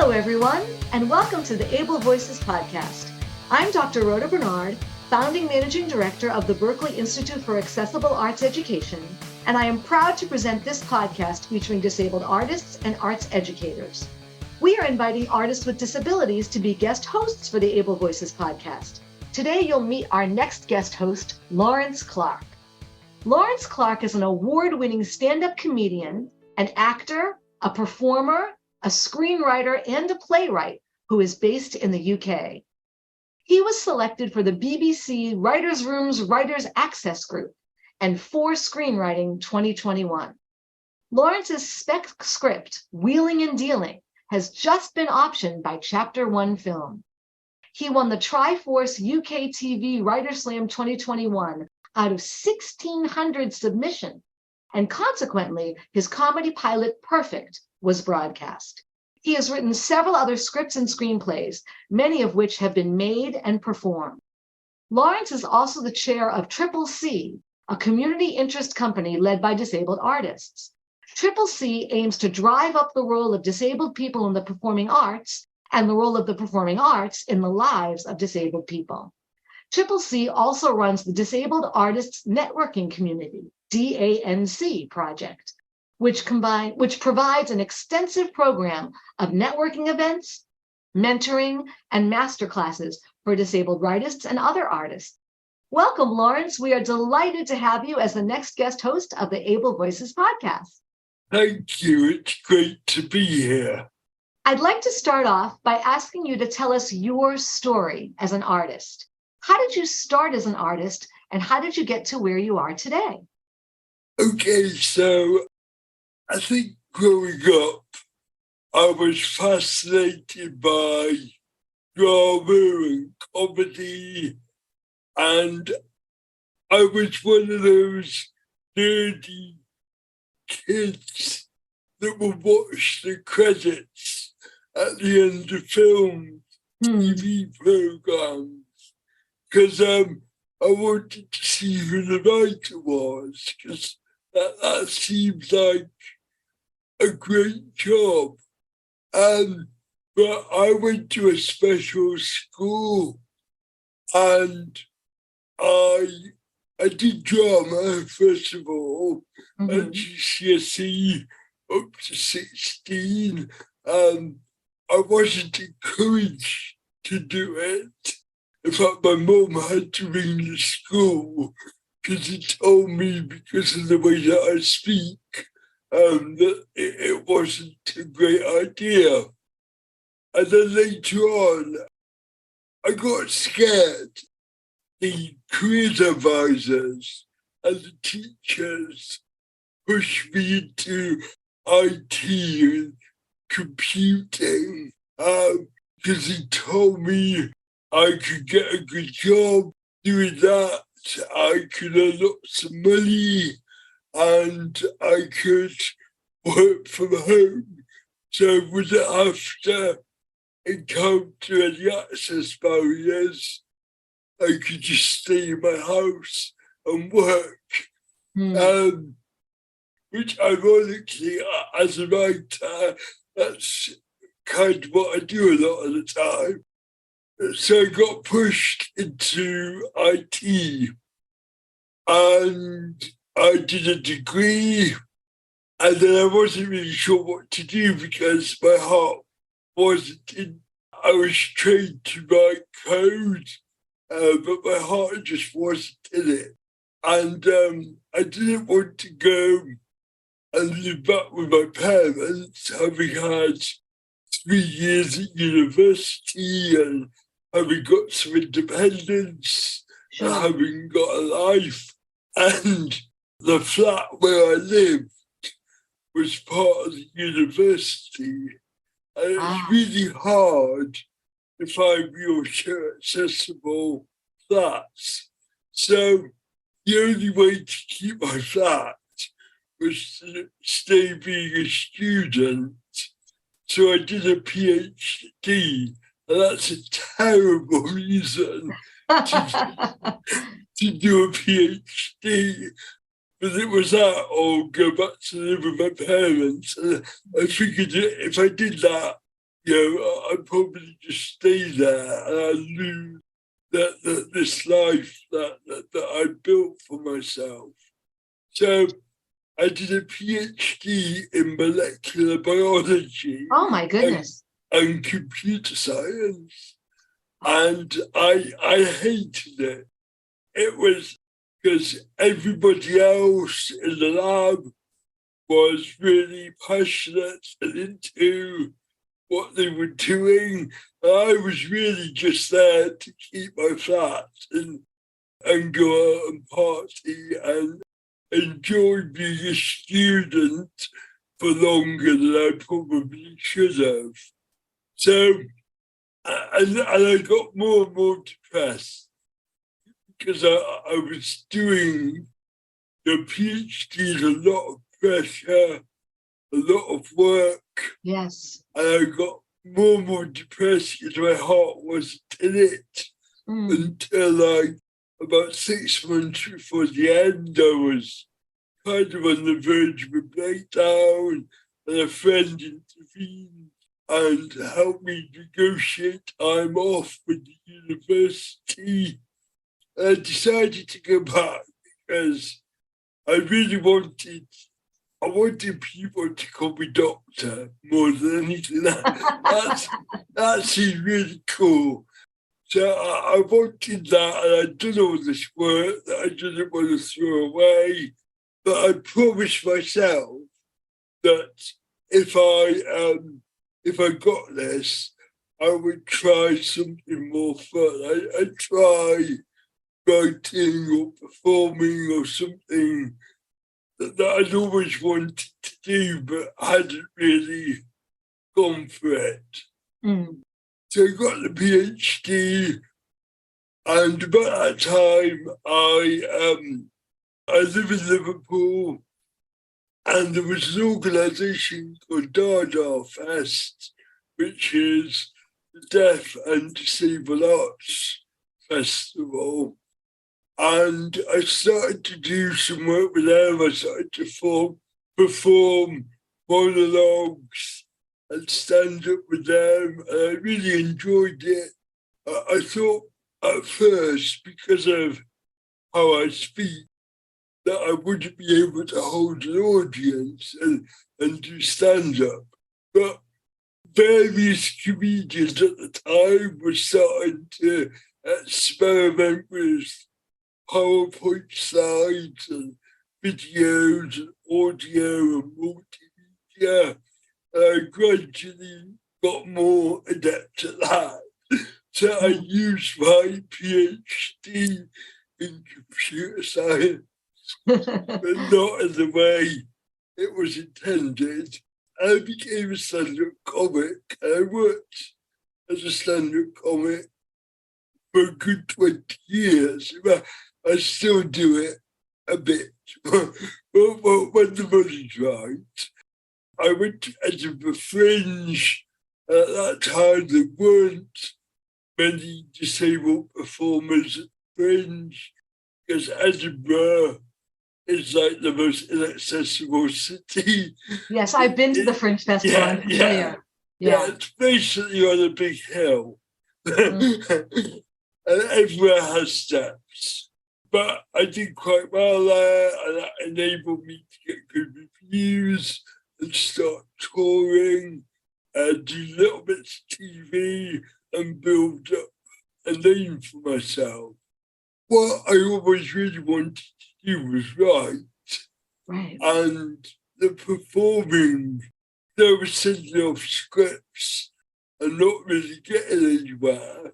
Hello, everyone, and welcome to the Able Voices podcast. I'm Dr. Rhoda Bernard, founding managing director of the Berklee Institute for Accessible Arts Education, and I am proud to present this podcast featuring disabled artists and arts educators. We are inviting artists with disabilities to be guest hosts for the Able Voices podcast. Today, you'll meet our next guest host, Laurence Clark. Laurence Clark is an award-winning stand-up comedian, an actor, a performer, a screenwriter, and a playwright who is based in the UK. He was selected for the BBC Writers' Room's Writers' Access Group and for Screenwriting 2021. Laurence's spec script, Wheeling and Dealing, has just been optioned by Chapter One Film. He won the Triforce UK TV Writer Slam 2021 out of 1,600 submissions, and consequently, his comedy pilot, Perfect, was broadcast. He has written several other scripts and screenplays, many of which have been made and performed. Laurence is also the chair of Triple C, a community interest company led by disabled artists. Triple C aims to drive up the role of disabled people in the performing arts and the role of the performing arts in the lives of disabled people. Triple C also runs the Disabled Artists Networking Community, DANC project, which provides an extensive program of networking events, mentoring, and masterclasses for disabled artists and other artists. Welcome, Laurence. We are delighted to have you as the next guest host of the Able Voices podcast. Thank you. It's great to be here. I'd like to start off by asking you to tell us your story as an artist. How did you start as an artist, and how did you get to where you are today? Okay, so I think growing up, I was fascinated by drama and comedy, and I was one of those nerdy kids that would watch the credits at the end of films, TV programs, because I wanted to see who the writer was, because that seems like a great job. But I went to a special school and I did drama, first of all, at GCSE up to 16. I wasn't encouraged to do it. In fact, my mum had to ring the school because it told me, because of the way that I speak, that it wasn't a great idea. And then later on, I got scared. The careers advisors and the teachers pushed me into IT and computing because he told me I could get a good job doing that. I could earn lots of money and I could work from home. So I wouldn't have to encounter any access barriers. I could just stay in my house and work. Which ironically, as a writer, that's kind of what I do a lot of the time. So I got pushed into IT and I did a degree, and then I wasn't really sure what to do because my heart wasn't in. I was trained to write code, but my heart just wasn't in it. And I didn't want to go and live back with my parents, having had 3 years at university and having got some independence, and having got a life. And the flat where I lived was part of the university. And it's really hard to find wheelchair accessible flats. So the only way to keep my flat was to stay being a student. So I did a PhD, and that's a terrible reason to do a PhD. But it was that or go back to live with my parents. And I figured if I did that, I'd probably just stay there and I'd lose this life that I built for myself. So I did a PhD in molecular biology. Oh my goodness. And computer science. And I hated it. It was because everybody else in the lab was really passionate and into what they were doing. I was really just there to keep my flat and go out and party and enjoy being a student for longer than I probably should have. So, and I got more and more depressed because I was doing the PhD, a lot of pressure, a lot of work. Yes. And I got more and more depressed because my heart wasn't in it until about 6 months before the end. I was kind of on the verge of a breakdown, and a friend intervened and helped me negotiate time off with the university. I decided to go back because I really wanted people to call me doctor more than anything. That seemed really cool. So I wanted that, and I'd done all this work that I didn't want to throw away. But I promised myself that if I got this, I would try something more fun. I'd try writing or performing or something that I'd always wanted to do, but hadn't really gone for it. So I got the PhD, and about that time, I live in Liverpool, and there was an organisation called Dada Fest, which is the Deaf and Disabled Arts Festival. And I started to do some work with them. I started to perform monologues and stand up with them. And I really enjoyed it. I thought at first, because of how I speak, that I wouldn't be able to hold an audience and do stand-up. But various comedians at the time were starting to experiment with PowerPoint slides and videos and audio and multimedia. And I gradually got more adept at that. So I used my PhD in computer science, but not in the way it was intended. I became a stand-up comic, and I worked as a stand-up comic for a good 20 years. I still do it a bit, but when the money's right. I went to Edinburgh Fringe. At that time, there weren't many disabled performers at Fringe, because Edinburgh is like the most inaccessible city. Yes, I've been to the Fringe Festival. I'm familiar. Yeah, it's basically on a big hill. And everywhere has steps. But I did quite well there, and that enabled me to get good reviews and start touring, and do little bits of TV and build up a name for myself. What I always really wanted to do was write. Right. And the performing, they were sending off scripts and not really getting anywhere.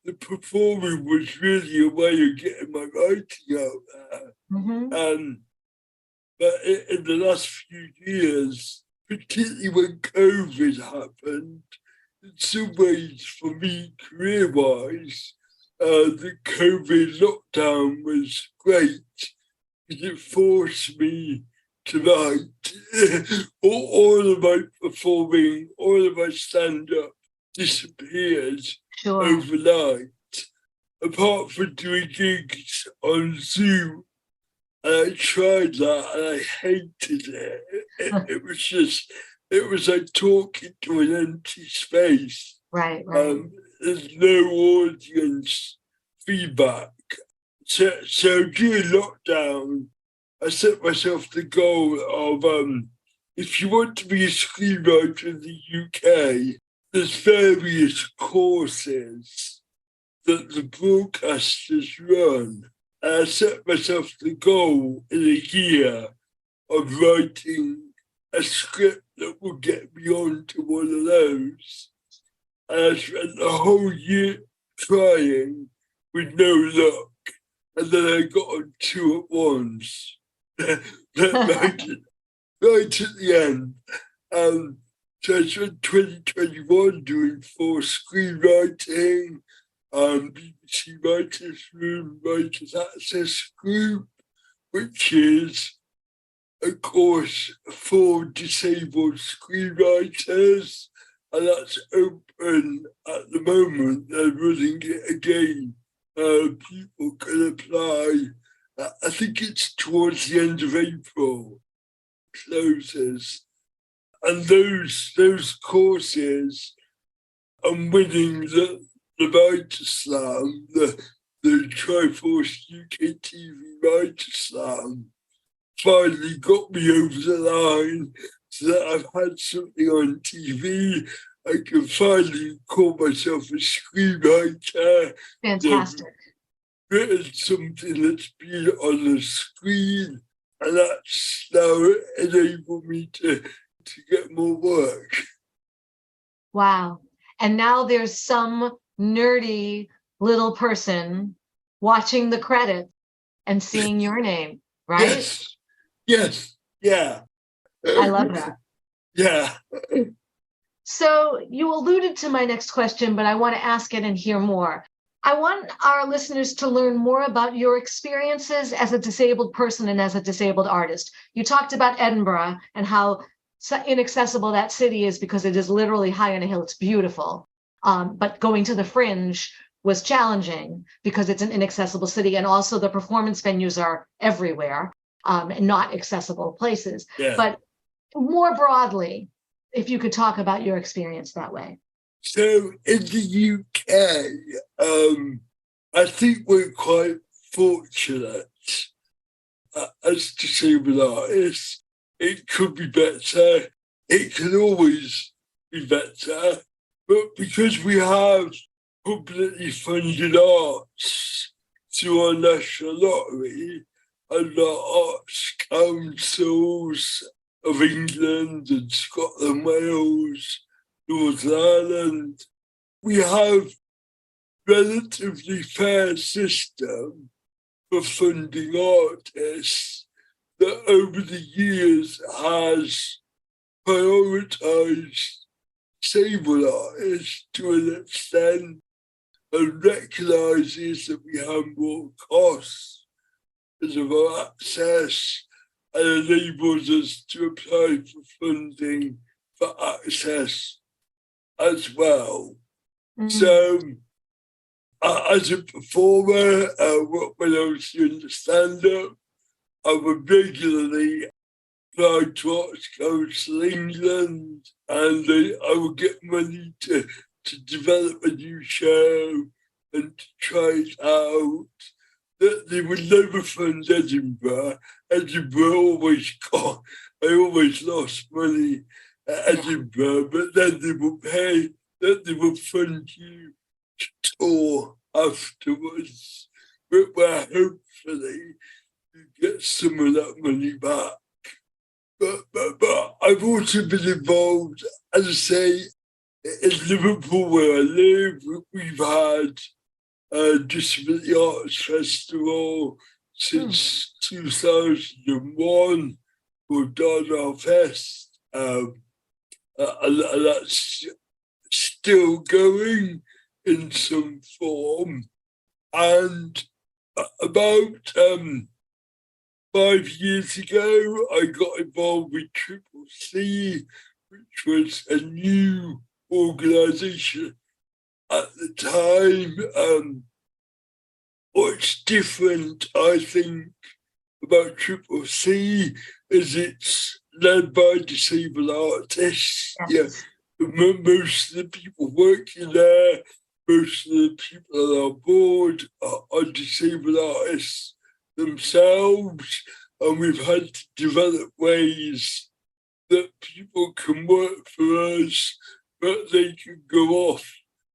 The performing was really a way of getting my writing out there. But in the last few years, particularly when COVID happened, in some ways for me, career-wise, the COVID lockdown was great because it forced me to write. all of my performing, all of my stand-up disappeared overnight. Apart from doing gigs on Zoom, and I tried that and I hated it. It was just it was like talking to an empty space. Right, right. There's no audience feedback. So during lockdown, I set myself the goal of if you want to be a screenwriter in the UK, there's various courses that the broadcasters run. And I set myself the goal in a year of writing a script that will get me onto one of those. And I spent the whole year trying with no luck. And then I got on two at once. right at the end. So I spent 2021 doing 4 screenwriting, BBC Writers Room, Writers Access Group, which is a course for disabled screenwriters, and that's open at the moment. They're running it again. People can apply. I think it's towards the end of April. Closes, and those courses, I'm winning the Writer Slam, the Triforce UK TV Writer Slam. Finally got me over the line, so that I've had something on TV. I can finally call myself a screenwriter. Fantastic. Written something that's been on the screen, and that's now enabled me to get more work. Wow. And now there's some nerdy little person watching the credits and seeing your name, right? Yes. Yeah. I love that. Yeah. So you alluded to my next question, but I want to ask it and hear more. I want our listeners to learn more about your experiences as a disabled person and as a disabled artist. You talked about Edinburgh and how inaccessible that city is because it is literally high on a hill. It's beautiful. But going to the Fringe was challenging because it's an inaccessible city. And also the performance venues are everywhere, and not accessible places. Yeah. But more broadly, if you could talk about your experience that way. So in the UK, I think we're quite fortunate as disabled artists. It could be better. It can always be better. But because we have publicly funded arts through our national lottery and our arts councils of England and Scotland, Wales, Northern Ireland, we have relatively fair system for funding artists that over the years has prioritised disabled artists to an extent and recognises that we have more costs because of our access and enables us to apply for funding for access as well. Mm-hmm. So, as a performer, when I was doing the stand-up, I would regularly apply to Arts Council England, and I would get money to develop a new show and to try it out. They would never fund Edinburgh. Edinburgh always I always lost money at Edinburgh, but then they would fund you to tour afterwards, where hopefully you get some of that money back. But I've also been involved, as I say, in Liverpool where I live. We've had a Disability Arts Festival since 2001. We've done our fest, and that's still going in some form. And about 5 years ago, I got involved with Triple C, which was a new organisation at the time. What's different, I think, about Triple C is it's led by disabled artists. Yes. Yeah, most of the people working there, most of the people on our board are disabled artists themselves, and we've had to develop ways that people can work for us, but they can go off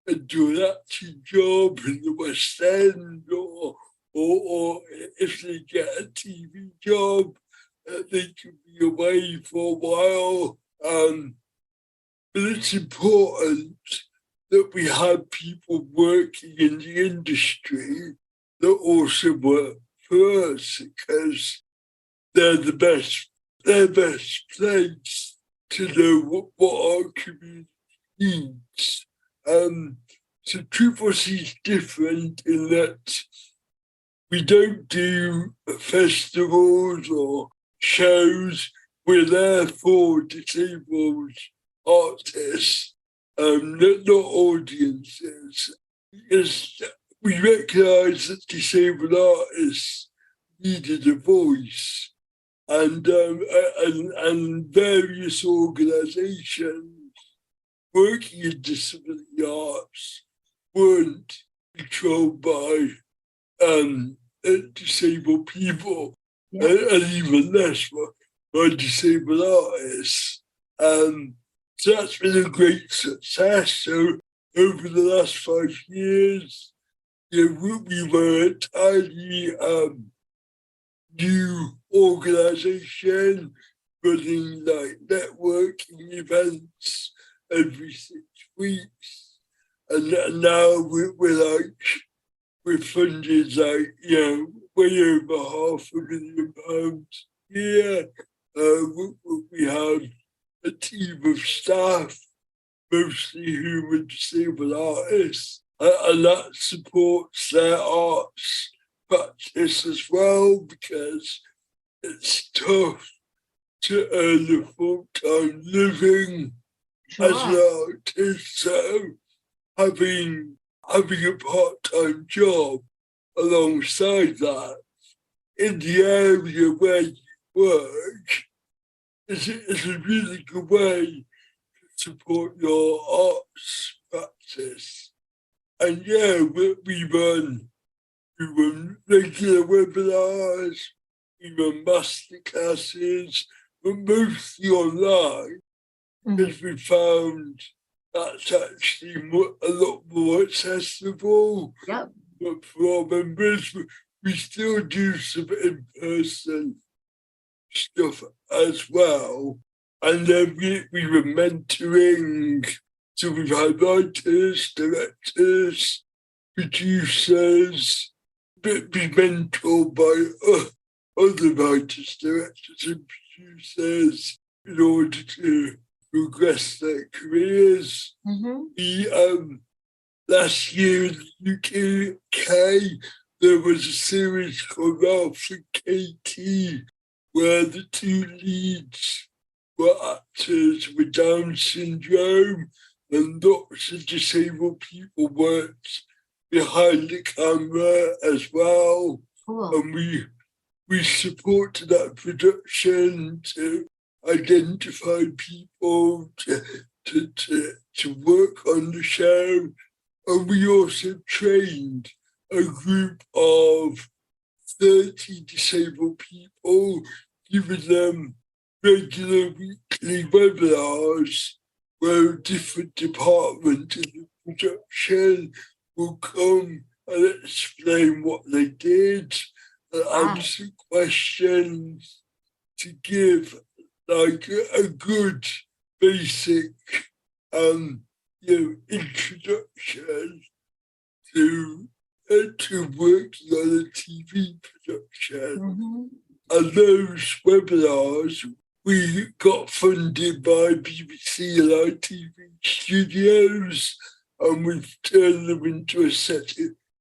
and do an acting job in the West End, or if they get a TV job, they can be away for a while. But it's important that we have people working in the industry that also work for us, because they're best place to know what our community needs. So Triple C is different in that we don't do festivals or shows. We're there for disabled artists, not audiences. Because we recognise that disabled artists needed a voice, and various organisations working in disability arts weren't controlled by disabled people, and even less by disabled artists. So that's been a great success. So over the last 5 years, we were a tiny new organisation running like networking events every 6 weeks, and now we're funded way over £500,000 a year. We have a team of staff, mostly who are disabled artists, and that supports their arts practice as well, because it's tough to earn a full-time living as an artist. So having a part-time job alongside that in the area where you work is a really good way to support your arts practice. And we run regular webinars, we run masterclasses, but mostly online, because we found that's actually a lot more accessible. Yep. But for our members, we still do some in-person stuff as well. And then we were mentoring. So we've had writers, directors, producers, be mentored by other writers, directors and producers in order to progress their careers. Last year in the UK, there was a series called Ralph and Katie, where the two leads were actors with Down syndrome, and lots of disabled people worked behind the camera as well. Cool. And we supported that production to identify people to work on the show. And we also trained a group of 30 disabled people, giving them regular weekly webinars where a different department in the production will come and explain what they did and answer questions to give like a good basic introduction to working on a TV production. And those webinars, we got funded by BBC and ITV studios, and we've turned them into a set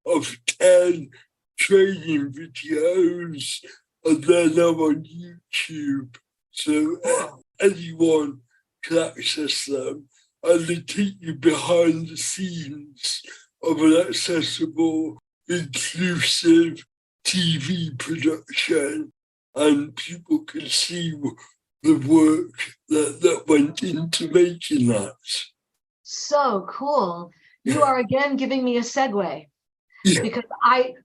of 10 training videos, and they're now on YouTube. So anyone can access them, and they take you behind the scenes of an accessible, inclusive TV production, and people can see the work that went into making that. So cool. You are again giving me a segue. Yeah. Because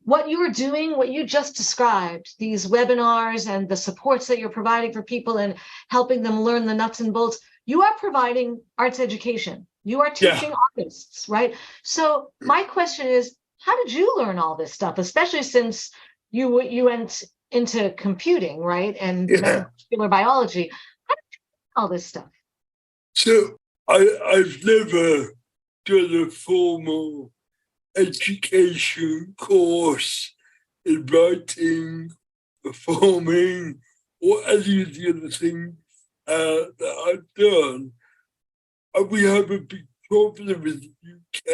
what you are doing, what you just described, these webinars and the supports that you're providing for people and helping them learn the nuts and bolts, you are providing arts education. You are teaching artists, right? So my question is, how did you learn all this stuff, especially since you went into computing, right? And molecular biology. How did you learn all this stuff? So I've never done a formal education course in writing, performing, or any of the other things that I've done. And we have a big problem in the UK.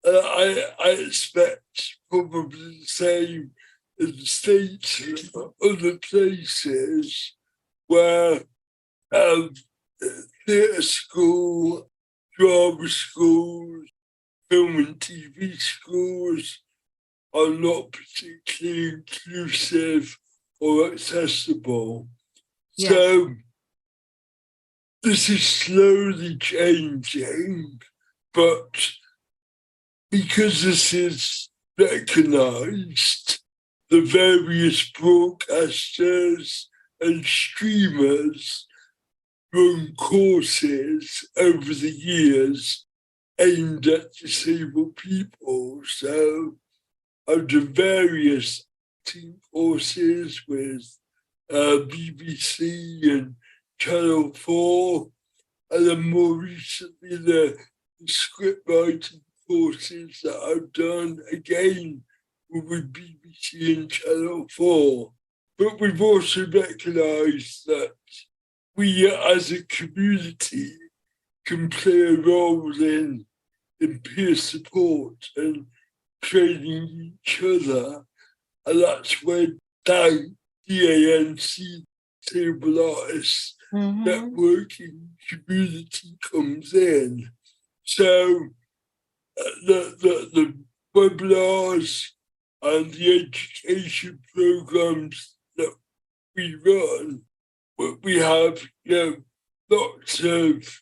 I expect probably the same in the States and other places where theatre school, drama schools, film and TV schools are not particularly inclusive or accessible. Yes. So this is slowly changing, but because this is recognized, the various broadcasters and streamers run courses over the years aimed at disabled people. So I've done various team courses with BBC and Channel 4, and then more recently the script writing courses that I've done again with BBC and Channel 4. But we've also recognised that we as a community can play a role in peer support and training each other. And that's when DANC, DANC, Disabled Artists Networking Community comes in. So the webinars and the education programs that we run, we have lots of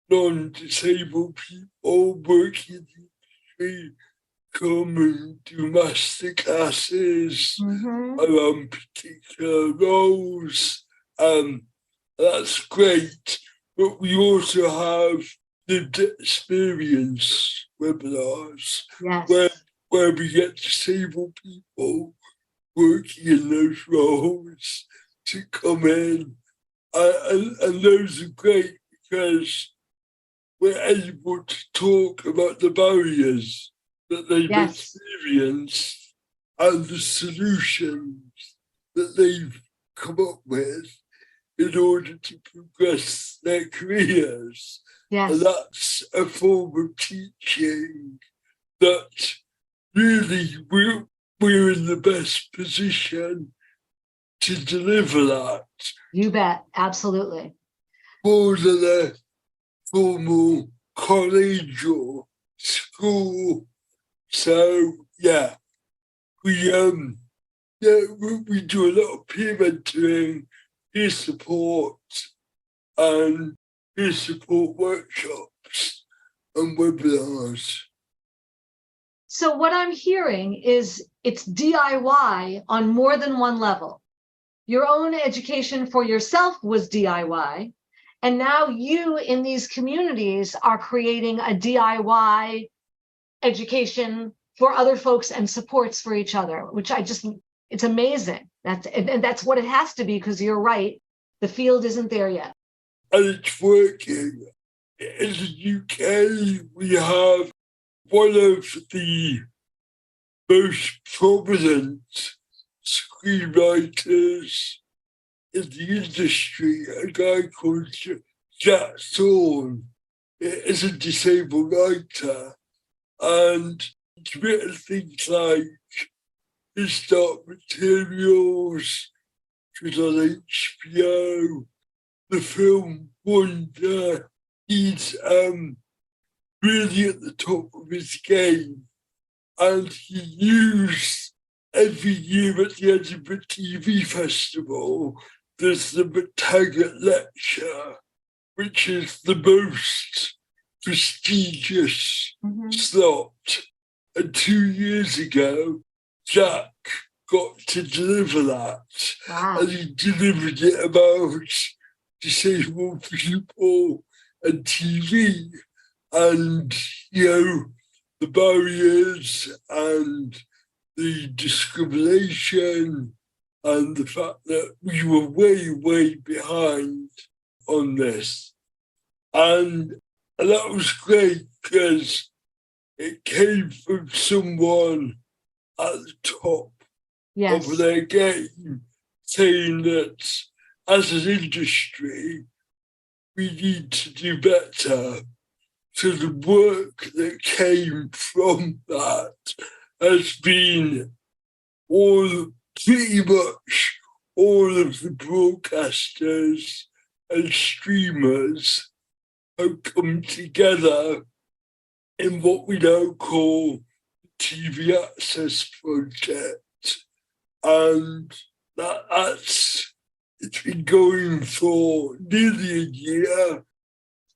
non-disabled people working in the industry come and do masterclasses around particular roles. That's great. But we also have lived experience webinars where we get disabled people working in those roles to come in. And those are great because we're able to talk about the barriers that they've experienced and the solutions that they've come up with in order to progress their careers. Yes. And that's a form of teaching that really we're in the best position to deliver that. You bet, absolutely. More than a formal college or school. So we do a lot of peer mentoring, peer support, and peer support workshops and webinars. So what I'm hearing is it's DIY on more than one level. Your own education for yourself was DIY, and now you in these communities are creating a DIY education for other folks and supports for each other, which it's amazing. That's what it has to be, because you're right, the field isn't there yet. And it's working. In the UK, we have one of the most prominent screenwriters in the industry, a guy called Jack Thorne, is a disabled writer, and he's written things like his Dark Materials, which was on HBO, the film Wonder. He's really at the top of his game, and he used every year at the Edinburgh TV Festival there's the McTaggart Lecture, which is the most prestigious slot. And 2 years ago, Jack got to deliver that. Wow. And he delivered it about disabled people and TV. And, the barriers and the discrimination and the fact that we were way, way behind on this. And that was great because it came from someone at the top of their game saying that as an industry, we need to do better. So the work that came from that has been pretty much all of the broadcasters and streamers have come together in what we now call the TV Access Project. And it's been going for nearly a year,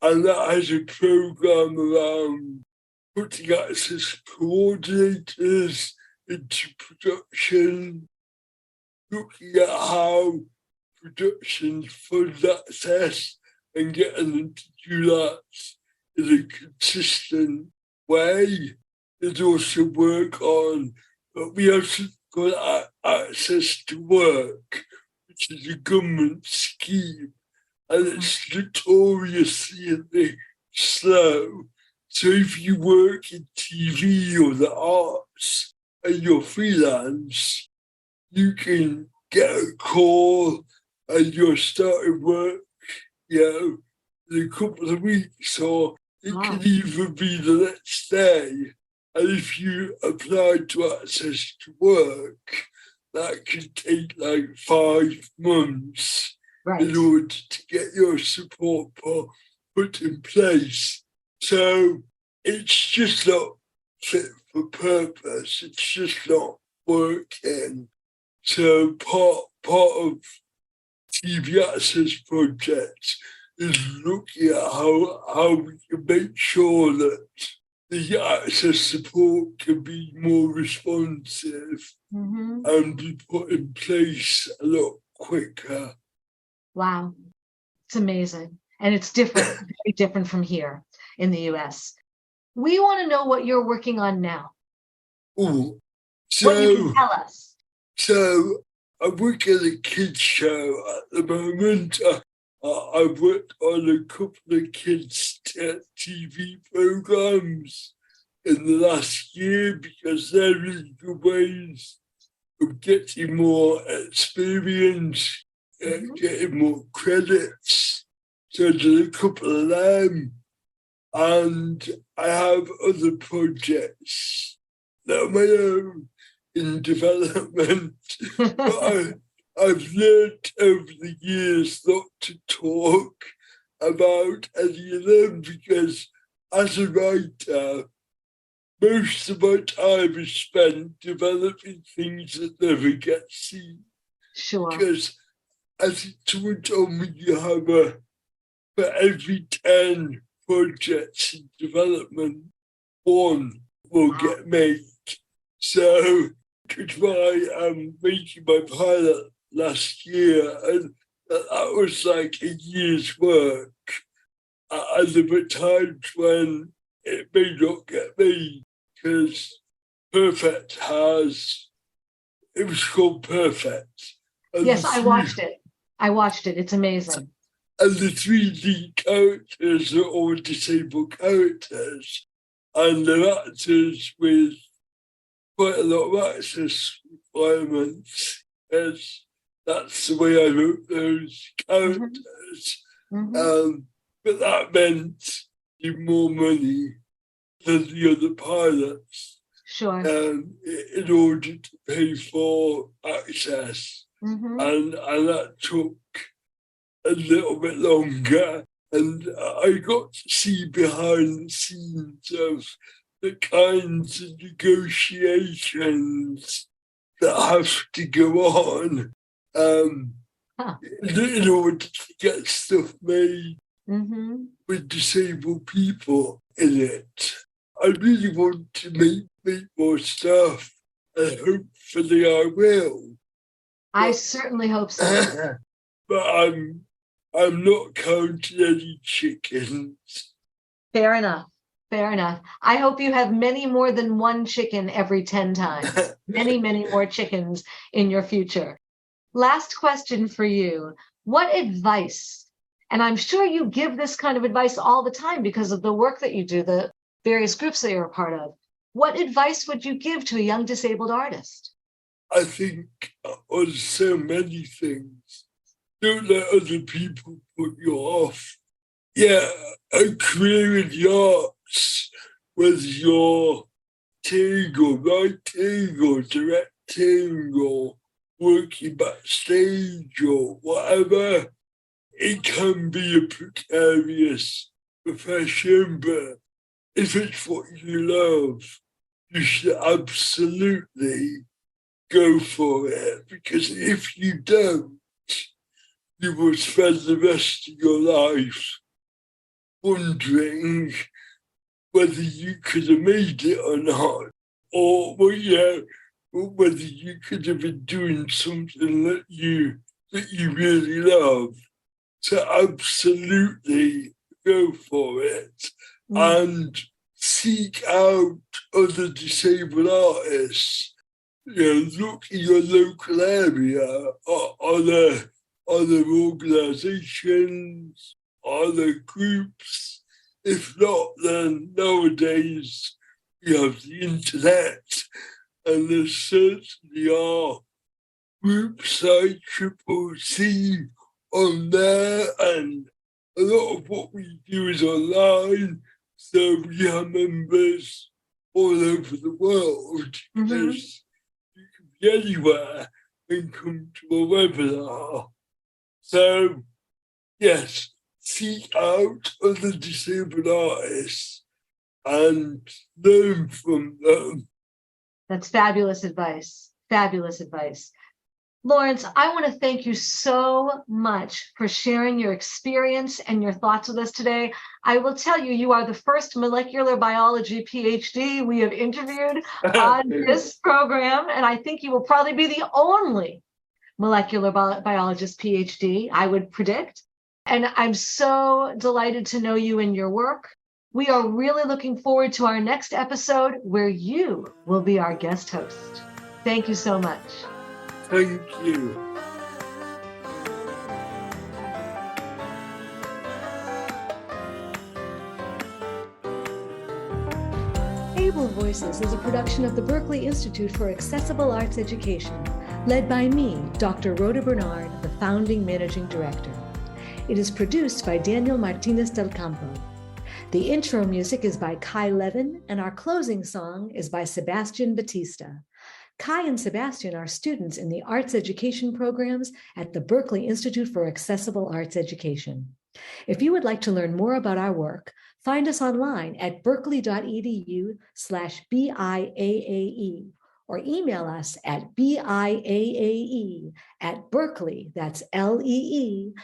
and that has a program around putting access coordinators into production, looking at how productions fund access and getting them to do that in a consistent way. There's also work on, but we also got access to work, which is a government scheme, and it's notoriously slow. So if you work in TV or the arts and you're freelance, you can get a call and you're starting work, in a couple of weeks, or it can even be the next day. And if you apply to access to work, that can take like 5 months in order to get your support put in place. So it's just not fit for purpose. It's just not working. So part of TV Access Project is looking at how we can make sure that the access support can be more responsive and be put in place a lot quicker. Wow, it's amazing. And it's different, very different from here in the US. We want to know what you're working on now. What you can tell us. So I work at a kids show at the moment. I've worked on a couple of kids' TV programs in the last year because they're really good ways of getting more experience, getting more credits. So I did a couple of them. And I have other projects that are my own in development. But I've learned over the years not to talk about any of them because as a writer, most of my time is spent developing things that never get seen. Sure. Because as someone told me, you have for every 10 projects in development, one will get made. So that's why I'm making my pilot last year, and that was like a year's work. And there were times when it may not get made because it was called Perfect. And yes, I watched it. It's amazing. And the 3D characters are all disabled characters, and they're actors with quite a lot of access requirements. That's the way I wrote those characters. But that meant even more money than the other pilots. Sure. In order to pay for access. And that took a little bit longer, and I got to see behind the scenes of the kinds of negotiations that have to go on. Huh. in order to get stuff made Mm-hmm. with disabled people in it. I really want to make more stuff, and hopefully I will. I certainly hope so. But I'm not counting any chickens. Fair enough. Fair enough. I hope you have many more than one chicken every 10 times. Many, many more chickens in your future. Last question for you. What advice, and I'm sure you give this kind of advice all the time because of the work that you do, the various groups that you're a part of. What advice would you give to a young disabled artist? I think on so many things, don't let other people put you off. Yeah, a career in the arts, whether you're acting or writing or directing or working backstage or whatever, it can be a precarious profession, but if it's what you love, you should absolutely go for it, because if you don't, you will spend the rest of your life wondering whether you could have made it or not, or whether you could have been doing something that you really love. So absolutely go for it and seek out other disabled artists. Look in your local area, other organizations, other groups. If not, then nowadays we have the internet, and there certainly are groups like CCC on there, and a lot of what we do is online, so we have members all over the world. Because you can be anywhere and come to a webinar. So, yes, seek out other disabled artists and learn from them. That's fabulous advice. Fabulous advice. Laurence, I want to thank you so much for sharing your experience and your thoughts with us today. I will tell you, you are the first molecular biology PhD we have interviewed on this program, and I think you will probably be the only molecular biologist PhD, I would predict. And I'm so delighted to know you and your work. We are really looking forward to our next episode where you will be our guest host. Thank you so much. Thank you. Able Voices is a production of the Berklee Institute for Accessible Arts Education, led by me, Dr. Rhoda Bernard, the founding managing director. It is produced by Daniel Martinez del Campo. The intro music is by Kai Levin, and our closing song is by Sebastian Batista. Kai and Sebastian are students in the arts education programs at the Berklee Institute for Accessible Arts Education. If you would like to learn more about our work, find us online at berkeley.edu/BIAAE or email us at BIAAE@berkeley, that's LEE.edu.